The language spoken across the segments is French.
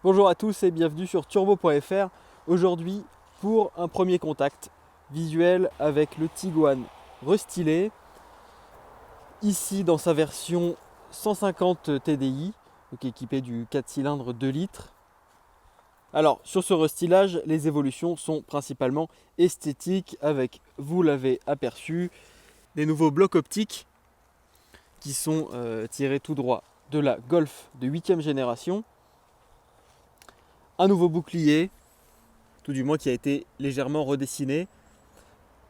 Bonjour à tous et bienvenue sur turbo.fr. Aujourd'hui pour un premier contact visuel avec le Tiguan restylé, ici dans sa version 150 TDI, donc équipé du 4 cylindres 2 litres. Alors sur ce restylage, les évolutions sont principalement esthétiques avec, vous l'avez aperçu, des nouveaux blocs optiques qui sont tirés tout droit de la Golf de 8e génération. Un nouveau bouclier, tout du moins qui a été légèrement redessiné.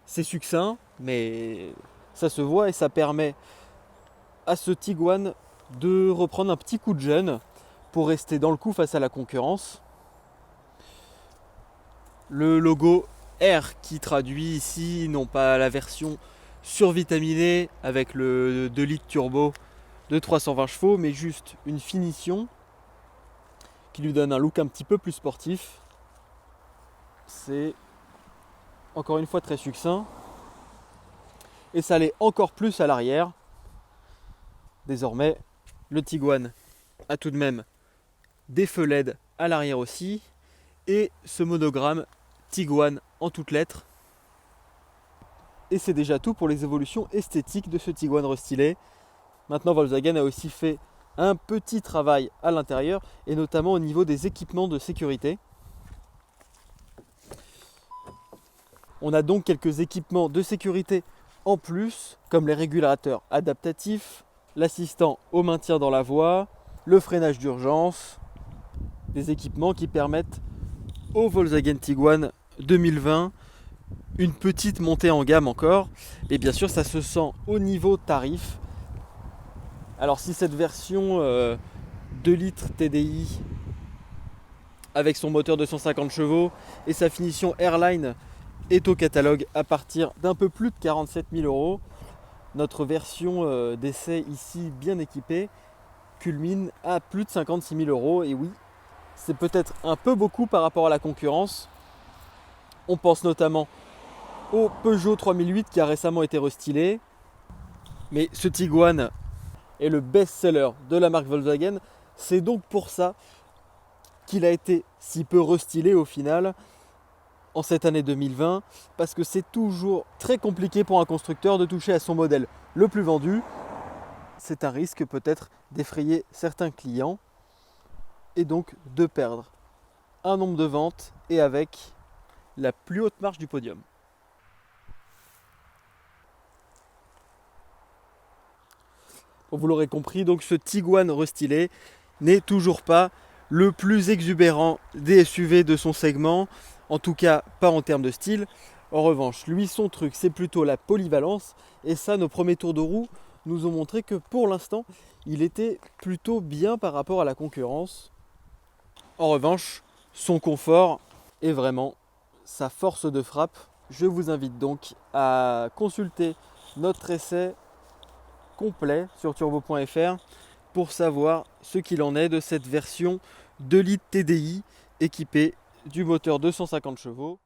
C'est succinct, mais ça se voit et ça permet à ce Tiguan de reprendre un petit coup de jeune pour rester dans le coup face à la concurrence. Le logo R qui traduit ici non pas la version survitaminée avec le 2 litres turbo de 320 chevaux, mais juste une finition qui lui donne un look un petit peu plus sportif. C'est encore une fois très succinct. Et ça l'est encore plus à l'arrière. Désormais, le Tiguan a tout de même des feux LED à l'arrière aussi. Et ce monogramme Tiguan en toutes lettres. Et c'est déjà tout pour les évolutions esthétiques de ce Tiguan restylé. Maintenant, Volkswagen a aussi fait un petit travail à l'intérieur et notamment au niveau des équipements de sécurité. On a donc quelques équipements de sécurité en plus, comme les régulateurs adaptatifs, l'assistant au maintien dans la voie, le freinage d'urgence, des équipements qui permettent au Volkswagen Tiguan 2020 une petite montée en gamme encore. Et bien sûr, ça se sent au niveau tarif. Alors si cette version 2 litres TDI avec son moteur de 150 chevaux et sa finition Airline est au catalogue à partir d'un peu plus de 47 000 euros, notre version d'essai ici bien équipée culmine à plus de 56 000 euros. Et oui, c'est peut-être un peu beaucoup par rapport à la concurrence. On pense notamment au Peugeot 3008 qui a récemment été restylé. Mais ce Tiguan est le best-seller de la marque Volkswagen. C'est donc pour ça qu'il a été si peu restylé au final en cette année 2020, parce que c'est toujours très compliqué pour un constructeur de toucher à son modèle le plus vendu. C'est un risque peut-être d'effrayer certains clients et donc de perdre un nombre de ventes et avec la plus haute marge du podium. Bon, vous l'aurez compris, donc ce Tiguan restylé n'est toujours pas le plus exubérant des SUV de son segment, en tout cas pas en termes de style. En revanche, lui, son truc, c'est plutôt la polyvalence, et ça, nos premiers tours de roue nous ont montré que pour l'instant, il était plutôt bien par rapport à la concurrence. En revanche, son confort est vraiment sa force de frappe. Je vous invite donc à consulter notre essai complet sur turbo.fr pour savoir ce qu'il en est de cette version 2 litres TDI équipée du moteur 250 chevaux.